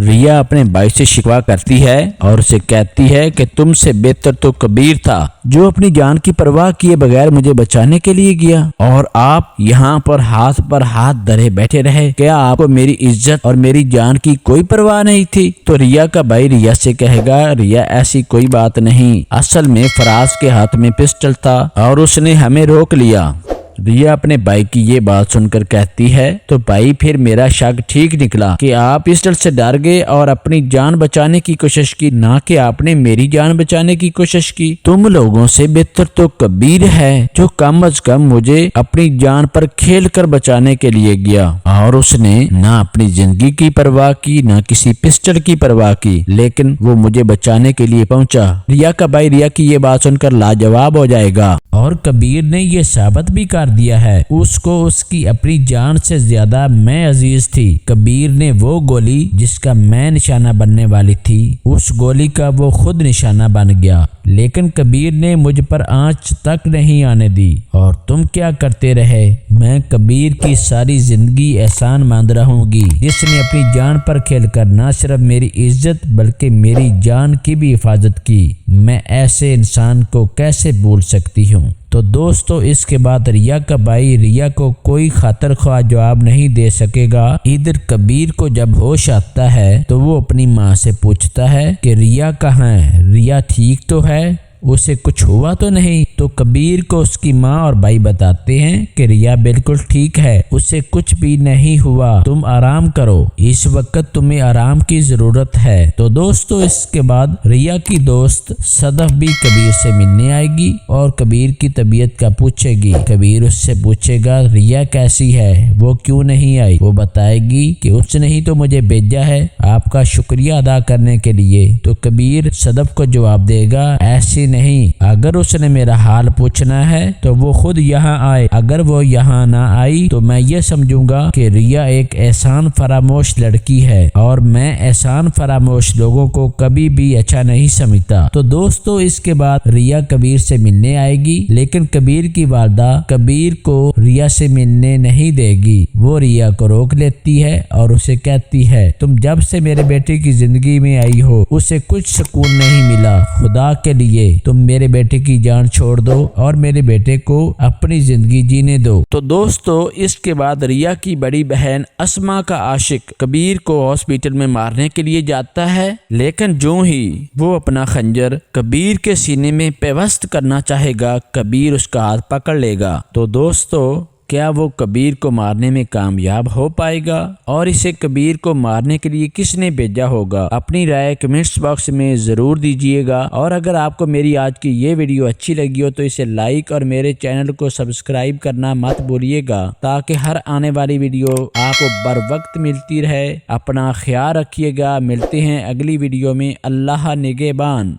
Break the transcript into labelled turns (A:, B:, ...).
A: ریا اپنے بھائی سے شکوا کرتی ہے اور اسے کہتی ہے کہ تم سے بہتر تو کبیر تھا جو اپنی جان کی پرواہ کیے بغیر مجھے بچانے کے لیے گیا، اور آپ یہاں پر ہاتھ دھرے بیٹھے رہے۔ کیا آپ کو میری عزت اور میری جان کی کوئی پرواہ نہیں تھی؟ تو ریا کا بھائی ریا سے کہے گا، ریا ایسی کوئی بات نہیں، اصل میں فراز کے ہاتھ میں پسٹل تھا اور اس نے ہمیں روک لیا۔ ریا اپنے بھائی کی یہ بات سن کر کہتی ہے، تو بھائی پھر میرا شک ٹھیک نکلا کہ آپ پسٹل سے ڈر گئے اور اپنی جان بچانے کی کوشش کی، نہ کہ آپ نے میری جان بچانے کی کوشش کی۔ تم لوگوں سے بہتر تو کبیر ہے جو کم از کم مجھے اپنی جان پر کھیل کر بچانے کے لیے گیا، اور اس نے نہ اپنی زندگی کی پرواہ کی نہ کسی پسٹل کی پرواہ کی، لیکن وہ مجھے بچانے کے لیے پہنچا۔ ریا کا بھائی ریا کی یہ بات سن کر لاجواب ہو جائے گا، اور کبیر نے یہ ثابت بھی کر دیا ہے اس کو اس کی اپنی جان سے زیادہ میں عزیز تھی۔ کبیر نے وہ گولی جس کا میں نشانہ بننے والی تھی، اس گولی کا وہ خود نشانہ بن گیا، لیکن کبیر نے مجھ پر آنچ تک نہیں آنے دی۔ اور تم کیا کرتے رہے؟ میں کبیر کی ساری زندگی احسان مند رہوں گی، جس نے اپنی جان پر کھیل کر نہ صرف میری عزت بلکہ میری جان کی بھی حفاظت کی۔ میں ایسے انسان کو کیسے بھول سکتی ہوں؟ تو دوستو، اس کے بعد ریا کا بھائی ریا کو کوئی خاطر خواہ جواب نہیں دے سکے گا۔ ادھر کبیر کو جب ہوش آتا ہے تو وہ اپنی ماں سے پوچھتا ہے کہ ریا کہاں ہے؟ ریا ٹھیک تو ہے؟ اسے کچھ ہوا تو نہیں؟ تو کبیر کو اس کی ماں اور بھائی بتاتے ہیں کہ ریا بالکل ٹھیک ہے، اسے کچھ بھی نہیں ہوا، تم آرام کرو، اس وقت تمہیں آرام کی ضرورت ہے۔ تو دوستو، اس کے بعد ریا کی دوست صدف بھی کبیر سے ملنے آئے گی اور کبیر کی طبیعت کا پوچھے گی۔ کبیر اس سے پوچھے گا ریا کیسی ہے، وہ کیوں نہیں آئی؟ وہ بتائے گی کہ اس نے ہی تو مجھے بھیجا ہے آپ کا شکریہ ادا کرنے کے لیے۔ تو کبیر صدف کو جواب دے گا، ایسی نہیں، اگر اس نے میرا حال پوچھنا ہے تو وہ خود یہاں آئے، اگر وہ یہاں نہ آئی تو میں یہ سمجھوں گا کہ ریا ایک احسان فراموش لڑکی ہے، اور میں احسان فراموش لوگوں کو کبھی بھی اچھا نہیں سمجھتا۔ تو دوستو، اس کے بعد ریا کبیر سے ملنے آئے گی، لیکن کبیر کی والدہ کبیر کو ریا سے ملنے نہیں دے گی۔ وہ ریا کو روک لیتی ہے اور اسے کہتی ہے، تم جب سے میرے بیٹے کی زندگی میں آئی ہو اسے کچھ سکون نہیں ملا، خدا کے لیے تم میرے بیٹے کی جان چھوڑ دو اور میرے بیٹے کو اپنی زندگی جینے دو۔ تو دوستو، اس کے بعد ریا کی بڑی بہن اسما کا عاشق کبیر کو ہاسپٹل میں مارنے کے لیے جاتا ہے، لیکن جو ہی وہ اپنا خنجر کبیر کے سینے میں پیوست کرنا چاہے گا، کبیر اس کا ہاتھ پکڑ لے گا۔ تو دوستو، کیا وہ کبیر کو مارنے میں کامیاب ہو پائے گا؟ اور اسے کبیر کو مارنے کے لیے کس نے بھیجا ہوگا؟ اپنی رائے کمنٹس باکس میں ضرور دیجیے گا، اور اگر آپ کو میری آج کی یہ ویڈیو اچھی لگی ہو تو اسے لائک اور میرے چینل کو سبسکرائب کرنا مت بھولیے گا، تاکہ ہر آنے والی ویڈیو آپ کو بر وقت ملتی رہے۔ اپنا خیال رکھیے گا، ملتے ہیں اگلی ویڈیو میں۔ اللہ نگہبان۔